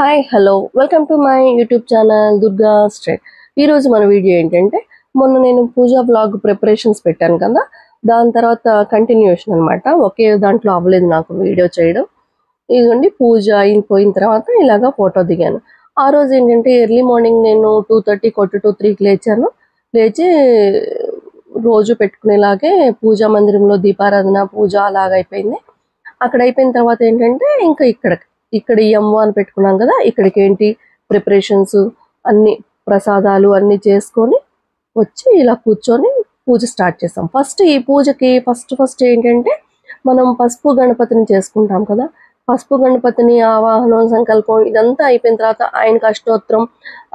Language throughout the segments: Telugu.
Hi hello welcome to my YouTube channel Durga street. ఈరోజు మన వీడియో ఏంటంటే మొన్న నేను పూజా బ్లాగ్ ప్రిపరేషన్స్ పెట్టాను కదా, దాని తర్వాత కంటిన్యూషన్ అనమాట. ఒకే దాంట్లో అవ్వలేదు నాకు వీడియో చేయడం. ఇదిగోండి పూజ అయిపోయిన తర్వాత ఇలాగా ఫోటో దిగాను. ఆ రోజు ఏంటంటే ఎర్లీ మార్నింగ్ నేను 2:30 కొట్టు 3కి లేచాను. లేచి రోజు పెట్టుకునేలాగే పూజా మందిరంలో దీపారాధన పూజ అలాగ అయిపోయింది. అక్కడ అయిపోయిన తర్వాత ఏంటంటే ఇంకా ఇక్కడ ఈ అమ్మవారిని పెట్టుకున్నాం కదా, ఇక్కడికి ఏంటి ప్రిపరేషన్స్ అన్ని ప్రసాదాలు అన్ని చేసుకొని వచ్చి ఇలా కూర్చొని పూజ స్టార్ట్ చేస్తాం. ఫస్ట్ ఈ పూజకి ఫస్ట్ ఏంటంటే మనం పసుపు గణపతిని చేసుకుంటాం కదా. పసుపు గణపతిని ఆవాహనం సంకల్పం ఇదంతా అయిపోయిన తర్వాత ఆయనకి అష్టోత్తరం,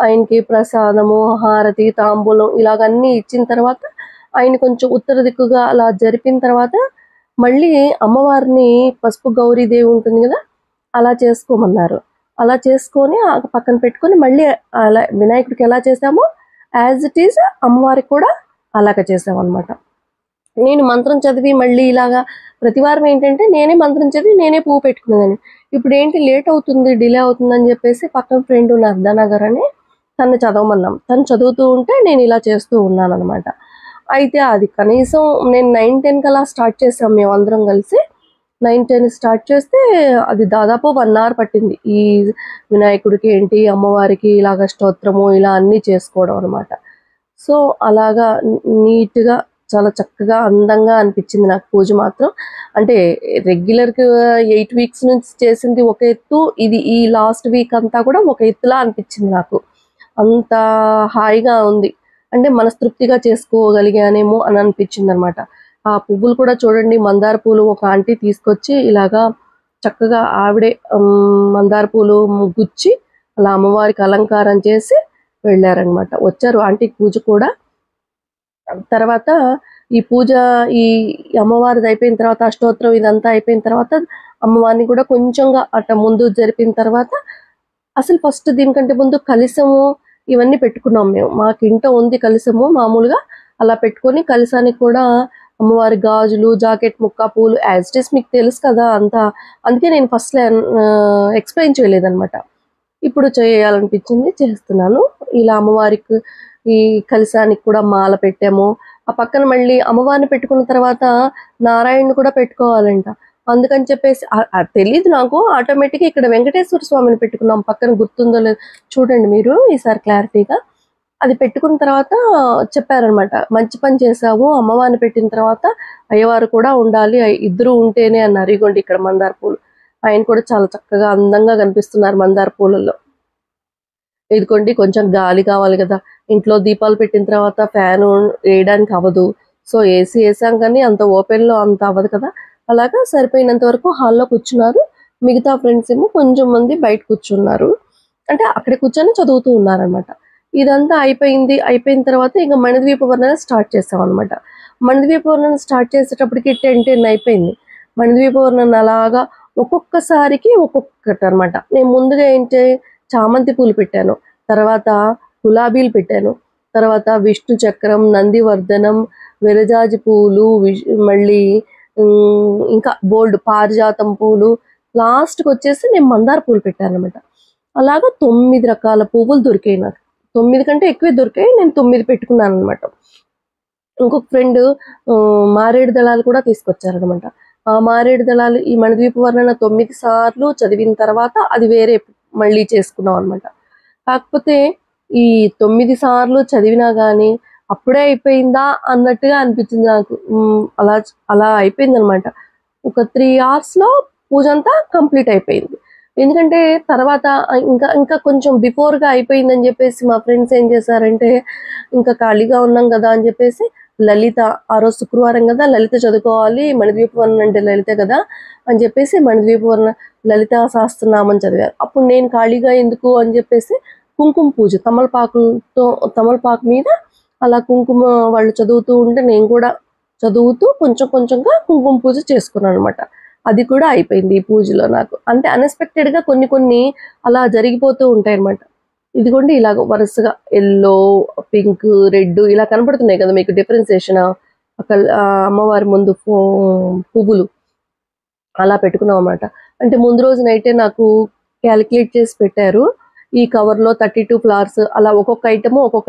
ఆయనకి ప్రసాదము హారతి తాంబూలం ఇలాగన్నీ ఇచ్చిన తర్వాత ఆయన కొంచెం ఉత్తర దిక్కుగా అలా జరిపిన తర్వాత మళ్ళీ అమ్మవారిని పసుపు గౌరీదేవి ఉంటుంది కదా, అలా చేసుకోమన్నారు. అలా చేసుకొని పక్కన పెట్టుకొని మళ్ళీ అలా వినాయకుడికి ఎలా చేసామో యాజ్ ఇట్ ఈజ్ అమ్మవారికి కూడా అలాగ చేసామన్నమాట. నేను మంత్రం చదివి మళ్ళీ ఇలాగా ప్రతివారం ఏంటంటే నేనే మంత్రం చదివి నేనే పువ్వు పెట్టుకునేదాన్ని. ఇప్పుడు ఏంటి లేట్ అవుతుంది, డిలే అవుతుందని చెప్పేసి పక్కన ఫ్రెండ్ ఉన్నారు ధనగర్ అని, తను చదవమన్నాం. తను చదువుతూ ఉంటే నేను ఇలా చేస్తూ ఉన్నాను అనమాట. అయితే అది కనీసం నేను 9-10 కలా స్టార్ట్ చేసాం మేము అందరం కలిసి. 9-10 స్టార్ట్ చేస్తే అది దాదాపు 1 అవర్ పట్టింది. ఈ వినాయకుడికి ఏంటి అమ్మవారికి ఇలాగ స్తోత్రము ఇలా అన్నీ చేసుకోవడం అనమాట. సో అలాగా నీట్గా చాలా చక్కగా అందంగా అనిపించింది నాకు పూజ మాత్రం. అంటే రెగ్యులర్గా 8 వీక్స్ నుంచి చేసింది ఒక ఎత్తు, ఇది ఈ లాస్ట్ వీక్ అంతా కూడా ఒక ఎత్తులా అనిపించింది నాకు. అంత హాయిగా ఉంది, అంటే మనస్తృప్తిగా చేసుకోగలిగానేమో అని అనిపించింది అనమాట. ఆ పువ్వులు కూడా చూడండి, మందార పూలు ఒక ఆంటీ తీసుకొచ్చి ఇలాగా చక్కగా ఆవిడే మందార పూలు గుచ్చి అలా అమ్మవారికి అలంకారం చేసి వెళ్ళారనమాట. వచ్చారు ఆంటీ పూజ కూడా. తర్వాత ఈ పూజ ఈ అమ్మవారిది అయిపోయిన తర్వాత అష్టోత్తరం ఇదంతా అయిపోయిన తర్వాత అమ్మవారిని కూడా కొంచెంగా అట్ట ముందు జరిపిన తర్వాత అసలు ఫస్ట్ దీనికంటే ముందు కలశము ఇవన్నీ పెట్టుకున్నాం మేము. మాకు ఇంట ఉంది కలశము మామూలుగా, అలా పెట్టుకొని కలశానికి కూడా అమ్మవారి గాజులు జాకెట్ ముక్క పూలు యాజ్ ఇట్ ఈస్ మీకు తెలుసు కదా అంతా. అందుకే నేను ఫస్ట్ ఎక్స్ప్లెయిన్ చేయలేదన్నమాట. ఇప్పుడు చేయాలనిపించింది చేస్తున్నాను. ఇలా అమ్మవారికి ఈ కలశానికి కూడా మాల పెట్టాము. ఆ పక్కన మళ్ళీ అమ్మవారిని పెట్టుకున్న తర్వాత నారాయణని కూడా పెట్టుకోవాలంట. అందుకని చెప్పేసి తెలీదు నాకు, ఆటోమేటిక్గా ఇక్కడ వెంకటేశ్వర స్వామిని పెట్టుకున్నాం పక్కన. గుర్తుందో లేదు చూడండి మీరు ఈసారి క్లారిటీగా. అది పెట్టుకున్న తర్వాత చెప్పారనమాట, మంచి పని చేసావు, అమ్మవారిని పెట్టిన తర్వాత అయ్యవారు కూడా ఉండాలి, ఇద్దరు ఉంటేనే అన్నారు. ఇగోండి ఇక్కడ మందార పూలు, ఆయన కూడా చాలా చక్కగా అందంగా కనిపిస్తున్నారు మందార పూలలో. ఇదిగోండి కొంచెం గాలి కావాలి కదా, ఇంట్లో దీపాలు పెట్టిన తర్వాత ఫ్యాన్ వేయడానికి అవ్వదు. సో ఏసీ వేసాం కానీ అంత ఓపెన్లో అంత అవ్వదు కదా. అలాగా సరిపోయినంత వరకు హాల్లో కూర్చున్నారు. మిగతా ఫ్రెండ్స్ ఏమో కొంచెం మంది బయట కూర్చున్నారు, అంటే అక్కడే కూర్చొని చదువుతూ ఉన్నారనమాట. ఇదంతా అయిపోయిన తర్వాత ఇంకా మణిద్వీప వర్ణన స్టార్ట్ చేసాం అనమాట. మణిద్వీప వర్ణన స్టార్ట్ చేసేటప్పటికి 10 అయింది. మణిద్వీప వర్ణన అలాగా ఒక్కొక్కసారికి ఒక్కొక్కటి అనమాట. నేను ముందుగా ఏంటి చామంతి పూలు పెట్టాను, తర్వాత గులాబీలు పెట్టాను, తర్వాత విష్ణు చక్రం, నందివర్ధనం, విరజాజి పూలు, మళ్ళీ ఇంకా బోల్డ్ పారిజాతం పూలు, లాస్ట్కి వచ్చేసి నేను మందార పూలు పెట్టాను అనమాట. అలాగా 9 రకాల పువ్వులు దొరికాయి నాకు. 9 కంటే ఎక్కువే దొరికాయి, నేను 9 పెట్టుకున్నాను అనమాట. ఇంకొక ఫ్రెండ్ మారేడు దళాలు కూడా తీసుకొచ్చారనమాట. ఆ మారేడు దళాలు ఈ మణిద్వీప వర్ణన 9 సార్లు చదివిన తర్వాత అది వేరే మళ్ళీ చేసుకున్నాం అనమాట. కాకపోతే ఈ 9 సార్లు చదివినా కానీ అప్పుడే అయిపోయిందా అన్నట్టుగా అనిపించింది నాకు. అలా అయిపోయింది అనమాట. ఒక 3 అవర్స్లో పూజ అంతా కంప్లీట్ అయిపోయింది. ఎందుకంటే తర్వాత ఇంకా కొంచెం బిఫోర్గా అయిపోయిందని చెప్పేసి మా ఫ్రెండ్స్ ఏం చేశారంటే, ఇంకా ఖాళీగా ఉన్నాం కదా అని చెప్పేసి లలిత, ఆ రోజు శుక్రవారం కదా, లలిత చదువుకోవాలి, మణిద్వీప వర్ణన అంటే లలిత కదా అని చెప్పేసి మణిద్వీప వర్ణన లలితా సహస్రనామం చదివారు. అప్పుడు నేను ఖాళీగా ఎందుకు అని చెప్పేసి కుంకుమ పూజ తమలపాకు మీద అలా కుంకుమ వాళ్ళు చదువుతూ ఉంటే నేను కూడా చదువుతూ కొంచెంగా కుంకుమ పూజ చేసుకున్నాను అనమాట. అది కూడా అయిపోయింది ఈ పూజలో నాకు. అంటే అన్ఎక్స్పెక్టెడ్గా కొన్ని అలా జరిగిపోతూ ఉంటాయి అనమాట. ఇదిగోండి ఇలాగ వరుసగా ఎల్లో, పింక్, రెడ్ ఇలా కనపడుతున్నాయి కదా మీకు డిఫరెన్సియేషన్. అమ్మవారి ముందు పువ్వులు అలా పెట్టుకున్నాం అనమాట. అంటే ముందు రోజు నైటే నాకు క్యాలిక్యులేట్ చేసి పెట్టారు. ఈ కవర్లో 32 ఫ్లవర్స్ అలా ఒక్కొక్క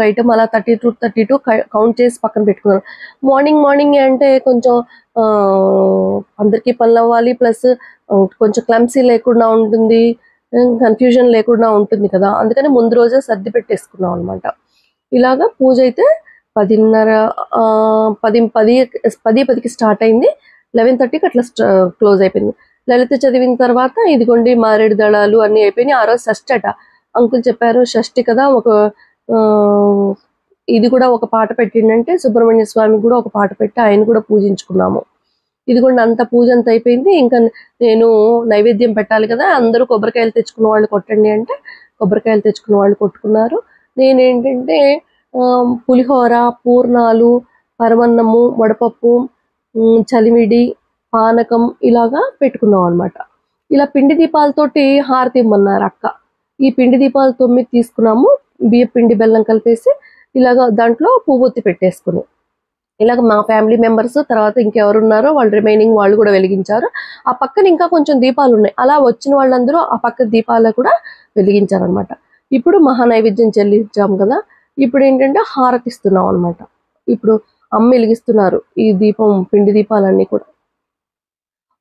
ఐటమ్ అలా 32 కౌంట్ చేసి పక్కన పెట్టుకున్నాను. మార్నింగ్ అంటే కొంచెం అందరికీ పనులు అవ్వాలి, ప్లస్ కొంచెం క్లమ్సీ లేకుండా ఉంటుంది, కన్ఫ్యూజన్ లేకుండా ఉంటుంది కదా, అందుకని ముందు రోజే సర్ది పెట్టేసుకున్నాం అనమాట. ఇలాగా పూజ అయితే 10:10కి స్టార్ట్ అయింది. 11:30కి అట్లా క్లోజ్ అయిపోయింది. లలిత చదివిన తర్వాత ఇదిగోండి మారేడు దళాలు అన్నీ అయిపోయినాయి. ఆ రోజు షష్ఠి అట. అంకుల్ చెప్పారు షష్ఠి కదా, ఇది కూడా ఒక పాట పెట్టిండంటే సుబ్రహ్మణ్య స్వామి కూడా ఒక పాట పెట్టి ఆయన కూడా పూజించుకున్నాము. ఇదిగోండి అంత పూజ అంత అయిపోయింది. ఇంకా నేను నైవేద్యం పెట్టాలి కదా, అందరూ కొబ్బరికాయలు తెచ్చుకున్న వాళ్ళు కొట్టండి అంటే కొబ్బరికాయలు తెచ్చుకున్న వాళ్ళు కొట్టుకున్నారు. నేనేంటంటే పులిహోర, పూర్ణాలు, పరమన్నము, వడపప్పు, చలిమిడి, పానకం ఇలాగా పెట్టుకున్నాం అనమాట. ఇలా పిండి దీపాలతోటి హారతి ఇమ్మన్నారు అక్క. ఈ పిండి దీపాలు 9 తీసుకున్నాము. బియ్య పిండి బెల్లం కలిపేసి ఇలాగ దాంట్లో పువ్వొత్తి పెట్టేసుకుని ఇలాగ మా ఫ్యామిలీ మెంబర్స్ తర్వాత ఇంకెవరున్నారో వాళ్ళు రిమైనింగ్ వాళ్ళు కూడా వెలిగించారు. ఆ పక్కన ఇంకా కొంచెం దీపాలు ఉన్నాయి. అలా వచ్చిన వాళ్ళందరూ ఆ పక్క దీపాలు కూడా వెలిగించారనమాట. ఇప్పుడు మహా నైవేద్యం చెల్లించాం కదా, ఇప్పుడు ఏంటంటే హారతి ఇస్తున్నాం అనమాట. ఇప్పుడు అమ్మ వెలిగిస్తున్నారు ఈ దీపం, పిండి దీపాలన్నీ కూడా.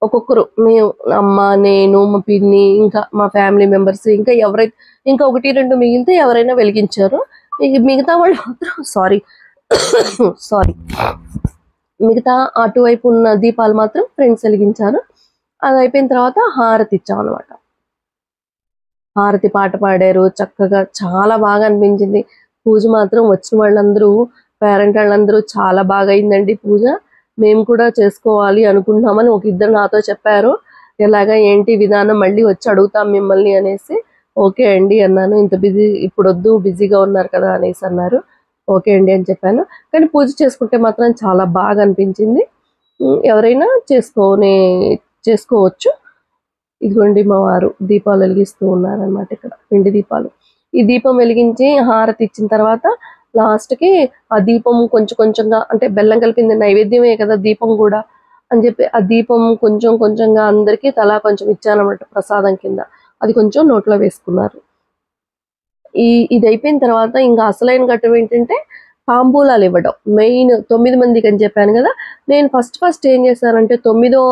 ఒక్కొక్కరు, మేము, అమ్మ, నేను, మా పిన్ని, ఇంకా మా ఫ్యామిలీ మెంబర్స్, ఇంకా ఎవరైతే ఇంకా 1-2 మిగిలితే ఎవరైనా వెలిగించారు. మిగతా వాళ్ళు మాత్రం సారీ మిగతా అటువైపు ఉన్న దీపాలు మాత్రం ఫ్రెండ్స్ వెలిగించారు. అది అయిపోయిన తర్వాత హారతి ఇచ్చాం అనమాట. హారతి పాట పాడారు చక్కగా, చాలా బాగా అనిపించింది. పూజ మాత్రం వచ్చిన వాళ్ళందరూ, పేరెంట్ వాళ్ళందరూ చాలా బాగా అయిందండి పూజ, మేము కూడా చేసుకోవాలి అనుకుంటున్నామని ఒక ఇద్దరు నాతో చెప్పారు. ఎలాగా ఏంటి విధానం మళ్ళీ వచ్చి అడుగుతాం మిమ్మల్ని అనేసి. ఓకే అండి అన్నాను. ఇంత ఇప్పుడు వద్దు, బిజీగా ఉన్నారు కదా అనేసి అన్నారు. ఓకే అండి అని చెప్పాను. కానీ పూజ చేసుకుంటే మాత్రం చాలా బాగా అనిపించింది. ఎవరైనా చేసుకోవచ్చు. ఇదిగోండి మా వారు దీపాలు వెలిగిస్తూ ఉన్నారనమాట. ఇక్కడ పిండి దీపాలు. ఈ దీపం వెలిగించి హారతి ఇచ్చిన తర్వాత లాస్ట్కి ఆ దీపం కొంచెంగా, అంటే బెల్లం కలిపింది నైవేద్యమే కదా దీపం కూడా అని చెప్పి ఆ దీపం కొంచెంగా అందరికీ తలా కొంచెం ఇచ్చానమాట ప్రసాదం కింద. అది కొంచెం నోట్లో వేసుకున్నారు. ఇది అయిపోయిన తర్వాత ఇంకా అసలైన ఘట్టం ఏంటంటే తాంబూలాలు ఇవ్వడం. మెయిన్ 9 మందికి అని చెప్పాను కదా, నేను ఫస్ట్ ఏం చేశానంటే 9వ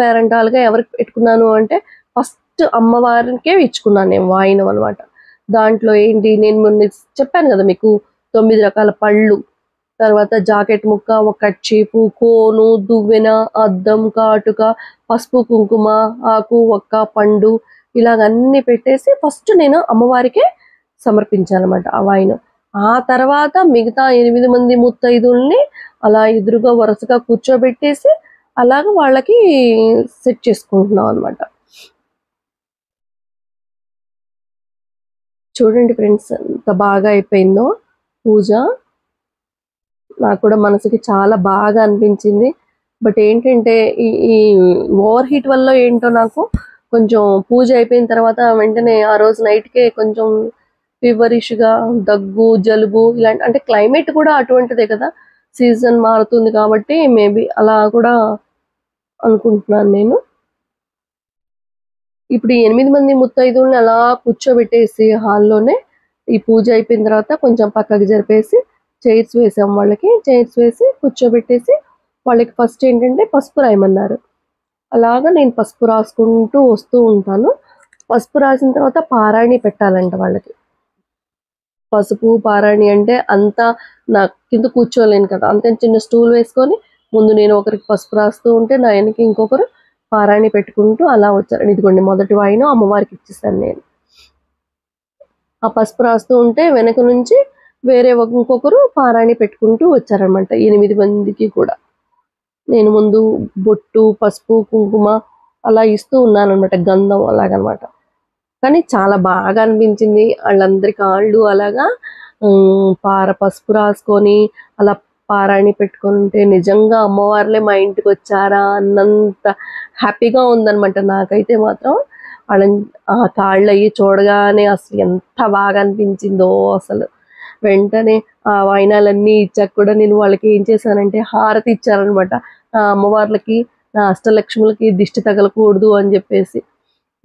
పేరెంటాలుగా ఎవరికి పెట్టుకున్నాను అంటే ఫస్ట్ అమ్మవారికే ఇచ్చుకున్నాను నేను వాయినం అనమాట. దాంట్లో ఏంటి, నేను మొన్న చెప్పాను కదా మీకు 9 రకాల పళ్ళు, తర్వాత జాకెట్ ముక్క, ఒక కర్చీపు, కోను, దువ్వెన, అద్దం, కాటుక, పసుపు, కుంకుమ, ఆకు, ఒక్క, పండు ఇలాగన్నీ పెట్టేసి ఫస్ట్ నేను అమ్మవారికే సమర్పించాను అనమాట ఆ వాయినం. ఆ తర్వాత మిగతా 8 మంది ముత్తైదుల్ని అలా ఎదురుగా వరుసగా కూర్చోబెట్టేసి అలాగ వాళ్ళకి సెట్ చేసుకుంటున్నాం అనమాట. చూడండి ఫ్రెండ్స్ ఎంత బాగా అయిపోయిందో పూజ. నాకు కూడా మనసుకి చాలా బాగా అనిపించింది. బట్ ఏంటంటే ఈ ఓవర్ హీట్ వల్ల ఏంటో నాకు కొంచెం పూజ అయిపోయిన తర్వాత వెంటనే ఆ రోజు నైట్కే కొంచెం ఫీవరిష్గా, దగ్గు, జలుబు ఇలాంటి, అంటే క్లైమేట్ కూడా అటువంటిదే కదా, సీజన్ మారుతుంది కాబట్టి మేబీ అలా కూడా అనుకుంటున్నాను నేను. ఇప్పుడు 8 మంది ముత్తైదుల్ని అలా కూర్చోబెట్టేసి హాల్లోనే ఈ పూజ అయిపోయిన తర్వాత కొంచెం పక్కకి జరిపేసి చైర్స్ వేసాం వాళ్ళకి. చైర్స్ వేసి కూర్చోబెట్టేసి వాళ్ళకి ఫస్ట్ ఏంటంటే పసుపు రాయమన్నారు. అలాగా నేను పసుపు రాసుకుంటూ వస్తూ ఉంటాను. పసుపు రాసిన తర్వాత పారాయణి పెట్టాలంట వాళ్ళకి. పసుపు పారాయణి అంటే అంతా నా కింద కూర్చోలేను కదా, అంతే చిన్న స్టూల్ వేసుకొని ముందు నేను ఒకరికి పసుపు రాస్తూ ఉంటే నా వెనక ఇంకొకరు పారాయణి పెట్టుకుంటూ అలా వచ్చారు. ఇదిగోండి మొదటి వాయినం అమ్మవారికి ఇచ్చేసాను నేను. ఆ పసుపు రాస్తూ ఉంటే వెనక నుంచి వేరే ఇంకొకరు పారాయణి పెట్టుకుంటూ వచ్చారనమాట 8 మందికి కూడా. నేను ముందు బొట్టు, పసుపు, కుంకుమ అలా ఇస్తూ ఉన్నాను అనమాట, గంధం అలాగనమాట. కానీ చాలా బాగా అనిపించింది. వాళ్ళందరి కాళ్ళు అలాగా పసుపు రాసుకొని అలా పారాయణి పెట్టుకుంటే నిజంగా అమ్మవార్లే మా ఇంటికి వచ్చారా అన్నంత హ్యాపీగా ఉందనమాట నాకైతే మాత్రం. వాళ్ళని ఆ కాళ్ళు అయ్యి చూడగానే అసలు ఎంత బాగా అనిపించిందో అసలు. వెంటనే ఆ వాయినాలన్నీ ఇచ్చాక కూడా నేను వాళ్ళకి ఏం చేశానంటే హారతి ఇచ్చానమాట. ఆ అమ్మవార్లకి నా అష్టలక్ష్ములకి దిష్టి తగలకూడదు అని చెప్పేసి.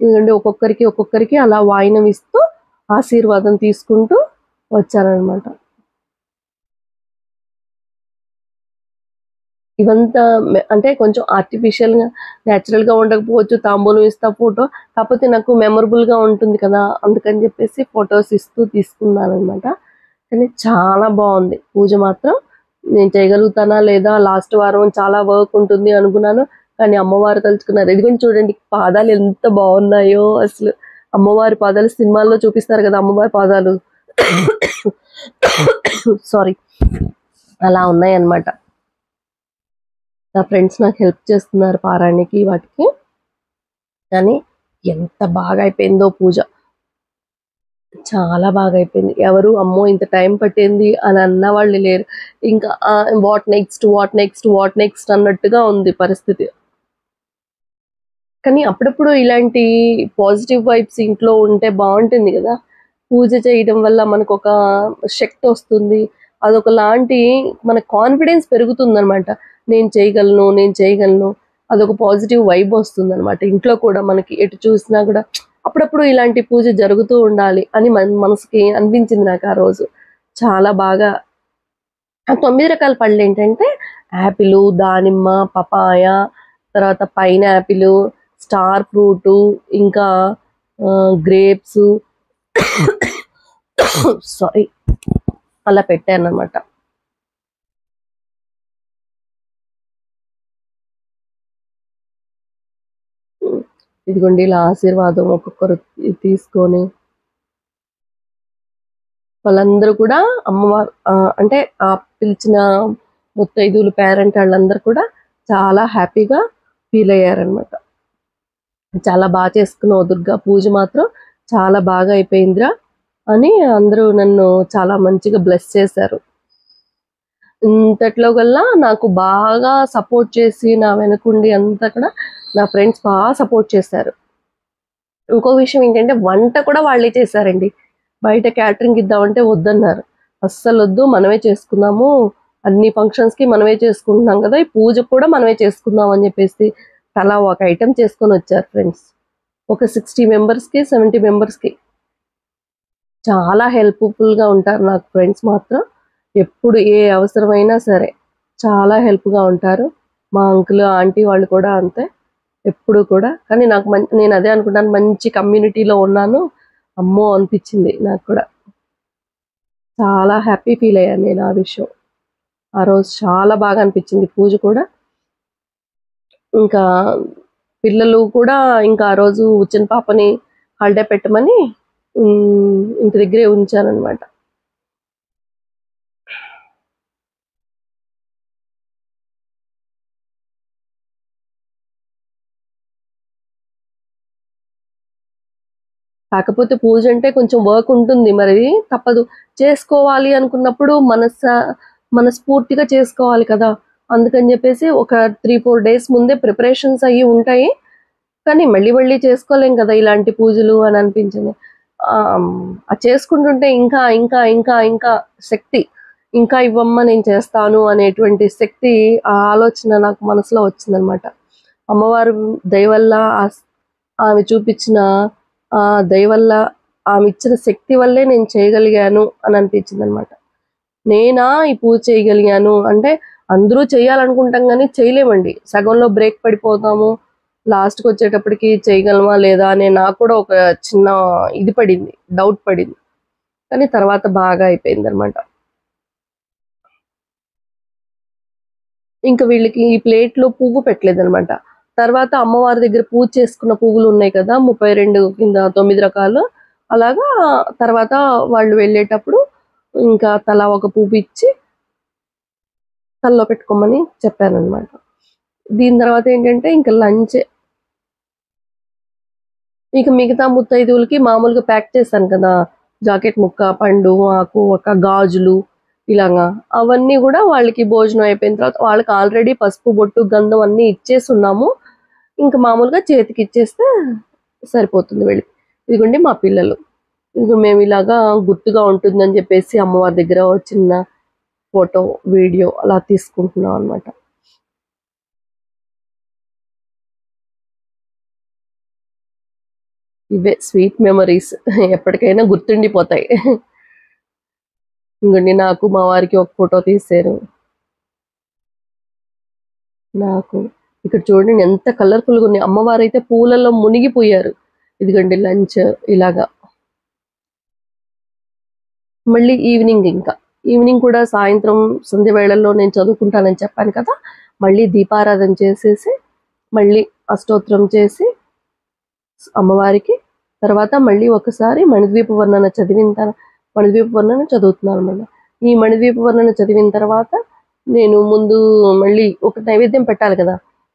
ఎందుకంటే ఒక్కొక్కరికి అలా వాయినం ఇస్తూ ఆశీర్వాదం తీసుకుంటూ వచ్చానన్నమాట. ఇవంతా అంటే కొంచెం ఆర్టిఫిషియల్‌గా, నేచురల్‌గా ఉండకపోవచ్చు. తాంబూలం ఇస్తా ఫోటో. కాకపోతే నాకు మెమరబుల్‌గా ఉంటుంది కదా! అందుకని చెప్పేసి ఫోటోస్ ఇస్తూ తీసుకున్నానన్నమాట. కానీ చాలా బావుంది పూజ మాత్రం. నేను చేయగలుగుతానా లేదా? లాస్ట్ వారం చాలా వర్క్ ఉంటుంది అనుకున్నాను. కానీ అమ్మవారు తలుచుకున్నారు. ఇదిగోండి చూడండి పాదాలు ఎంత బావున్నాయో అసలు. అమ్మవారి పాదాలు సినిమాల్లో చూపిస్తారు కదా! అమ్మవారి పాదాలు. సారీ. అలా ఉన్నాయన్నమాట. నా ఫ్రెండ్స్ నాకు హెల్ప్ చేస్తున్నారు పారాయణకి వాటికి. కానీ ఎంత బాగా అయిపోయిందో పూజ. చాలా బాగా అయిపోయింది. ఎవరు అమ్మో! ఇంత టైం పట్టింది అని అన్నవాళ్ళు లేరు. ఇంకా వాట్ నెక్స్ట్ అన్నట్టుగా ఉంది పరిస్థితి. కానీ అప్పుడప్పుడు ఇలాంటి పాజిటివ్ వైబ్స్ ఇంట్లో ఉంటే బావుంటుంది గదా! పూజ చేయడం వల్ల మనకొక శక్తొస్తుంది. అదొకలాంటి మన కాన్ఫిడెన్స్ పెరుగుతుందనమాట. నేను చేయగలను. అదొక పాజిటివ్ వైబ్ వస్తుందనమాట. ఇంట్లో కూడా మనకి ఎటు చూసినా గూడా అప్పుడప్పుడు ఇలాంటి పూజ జరుగుతూ ఉండాలి అని మనసుకి అనిపించింది నాకు ఆ రోజు. చాలా బాగా ఆ 9 రకాల పళ్ళేంటంటే యాపిలు, దానిమ్మ, పపాయ, తర్వాత పైనాపిలు, స్టార్ ఫ్రూటు, ఇంకా గ్రేప్సు సారీ అలా పెట్టానన్నమాట. ఇదిగోండి ఇలా ఆశీర్వాదం ఒక్కొక్కరు తీసుకొని వాళ్ళందరూ కూడా అమ్మవారు అంటే పిలిచిన ముత్తైదువులు పేరెంట్ వాళ్ళందరూ కూడా చాలా హ్యాపీగా ఫీల్ అయ్యారనమాట. చాలా బాగా చేసుకున్నావు దుర్గా పూజ మాత్రం చాలా బాగా అయిపోయిందిరా అని అందరూ నన్ను చాలా మంచిగా బ్లెస్ చేశారు. ఇంతట్లో కల్లా నాకు బాగా సపోర్ట్ చేసి నా వెనకుండి అంతా కూడా నా ఫ్రెండ్స్ బాగా సపోర్ట్ చేశారు. ఇంకో విషయం ఏంటంటే వంట కూడా వాళ్ళే చేశారండి. బయట క్యాటరింగ్ ఇద్దామంటే వద్దన్నారు. అస్సలు వద్దు, మనమే చేసుకుందాము, అన్ని ఫంక్షన్స్కి మనమే చేసుకుంటున్నాం కదా, ఈ పూజ కూడా మనమే చేసుకుందాం అని చెప్పేసి తలా ఒక ఐటెం చేసుకొని వచ్చారు ఫ్రెండ్స్. ఒక 60 మెంబర్స్కి 70 మెంబర్స్కి చాలా హెల్ప్ఫుల్గా ఉంటారు నాకు ఫ్రెండ్స్ మాత్రం. ఎప్పుడు ఏ అవసరమైనా సరే చాలా హెల్ప్గా ఉంటారు. మా అంకుల్ ఆంటీ వాళ్ళు కూడా అంతే ఎప్పుడు కూడా. కానీ నాకు నేను అదే అనుకుంటాను, మంచి కమ్యూనిటీలో ఉన్నాను అమ్మో అనిపించింది నాకు కూడా. చాలా హ్యాపీ ఫీల్ అయ్యాను నేను ఆ విషయం. ఆ రోజు చాలా బాగా అనిపించింది పూజ కూడా. ఇంకా పిల్లలు కూడా ఇంకా ఆ రోజు వచ్చిన పాపని హాలిడే పెట్టమని ఇంటి దగ్గరే ఉంచానన్నమాట. కాకపోతే పూజ అంటే కొంచెం వర్క్ ఉంటుంది, మరి తప్పదు. చేసుకోవాలి అనుకున్నప్పుడు మనస్ఫూర్తిగా చేసుకోవాలి కదా! అందుకని చెప్పేసి ఒక 3-4 డేస్ ముందే ప్రిపరేషన్స్ అయ్యి ఉంటాయి. కానీ మళ్ళీ మళ్ళీ చేసుకోలేం కదా ఇలాంటి పూజలు అని అనిపించింది. అది చేసుకుంటుంటే ఇంకా ఇంకా ఇంకా ఇంకా శక్తి, ఇంకా ఇవ్వమ్మ నేను చేస్తాను అనేటువంటి శక్తి, ఆ ఆలోచన నాకు మనసులో వచ్చిందనమాట. అమ్మవారు దయ వల్ల ఆమె చూపించిన దయ వల్ల, ఆమె ఇచ్చిన శక్తి వల్లే నేను చేయగలిగాను అని అనిపించింది అనమాట. నేనా ఈ పూజ చేయగలిగాను అంటే అందరూ చేయాలనుకుంటాం కానీ చేయలేమండి. సగంలో బ్రేక్ పడిపోతాము. లాస్ట్కి వచ్చేటప్పటికి చేయగలమా లేదా అని నాకు కూడా ఒక చిన్న ఇది పడింది, డౌట్ పడింది. కానీ తర్వాత బాగా అయిపోయింది అనమాట. ఇంకా వీళ్ళకి ఈ ప్లేట్లో పువ్వు పెట్టలేదనమాట. తర్వాత అమ్మవారి దగ్గర పూజ చేసుకున్న పువ్వులు ఉన్నాయి కదా 32 కింద 9 రకాలు, అలాగా తర్వాత వాళ్ళు వెళ్ళేటప్పుడు ఇంకా తలా ఒక పువ్వు ఇచ్చి తలలో పెట్టుకోమని చెప్పానన్నమాట. దీని తర్వాత ఏంటంటే ఇంకా లంచ్. ఇక మిగతా ముత్తైదువులకి మామూలుగా ప్యాక్ చేశాను కదా, జాకెట్ ముక్క, పండు, ఆకు, ఒక గాజులు ఇలాగా, అవన్నీ కూడా వాళ్ళకి భోజనం అయిపోయిన తర్వాత వాళ్ళకి ఆల్రెడీ పసుపు, బొట్టు, గంధం అన్నీ ఇచ్చేసి ఉన్నాము. ఇంకా మామూలుగా చేతికి ఇచ్చేస్తే సరిపోతుంది వెళ్ళి. ఇదిగోండి మా పిల్లలు. ఇదిగో మేము ఇలాగా గుర్తుగా ఉంటుందని చెప్పేసి అమ్మవారి దగ్గర చిన్న ఫోటో, వీడియో అలా తీసుకుంటున్నాం అనమాట. ఇవే స్వీట్ మెమరీస్ ఎప్పటికైనా గుర్తుండిపోతాయి. ఇంకోండి నాకు మా వారికి ఒక ఫోటో తీశారు. నాకు ఇక్కడ చూడండి ఎంత కలర్ఫుల్గా ఉన్నాయి. అమ్మవారు అయితే పూలలో మునిగిపోయారు. ఇదిగోండి లంచ్ ఇలాగా. మళ్ళీ ఈవినింగ్ కూడా సాయంత్రం సంధ్య వేళల్లో నేను చదువుకుంటానని చెప్పాను కదా, మళ్ళీ దీపారాధన చేసేసి మళ్ళీ అష్టోత్తరం చేసి అమ్మవారికి తర్వాత మళ్ళీ ఒకసారి మణిద్వీప వర్ణన చదువుతున్నాను అన్నమాట. ఈ మణిద్వీప వర్ణన చదివిన తర్వాత నేను ముందు మళ్ళీ ఒక నైవేద్యం పెట్టాలి కదా,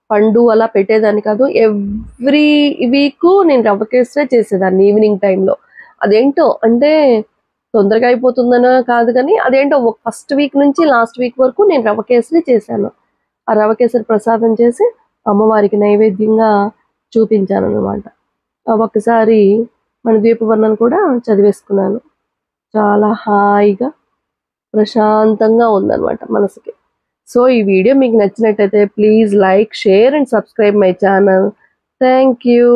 పండు అలా పెట్టేదాన్ని కాదు. ఎవ్రీ వీక్ నేను రవ్వ కేసరే చేసేదాన్ని ఈవినింగ్ టైంలో. అదేంటో అంటే తొందరగా అయిపోతుందనో కాదు, కానీ అదేంటో ఫస్ట్ వీక్ నుంచి లాస్ట్ వీక్ వరకు నేను రవ్వ కేసరి చేశాను. ఆ రవ్వ కేసరి ప్రసాదం చేసి అమ్మవారికి నైవేద్యంగా చూపించాను అనమాట. ఒక్కసారి మన దీపవర్ణన కూడా చదివేసుకున్నాను. చాలా హాయిగా ప్రశాంతంగా ఉందన్నమాట మనసుకి. సో ఈ వీడియో మీకు నచ్చినట్టయితే please like, share and subscribe my channel. Thank you.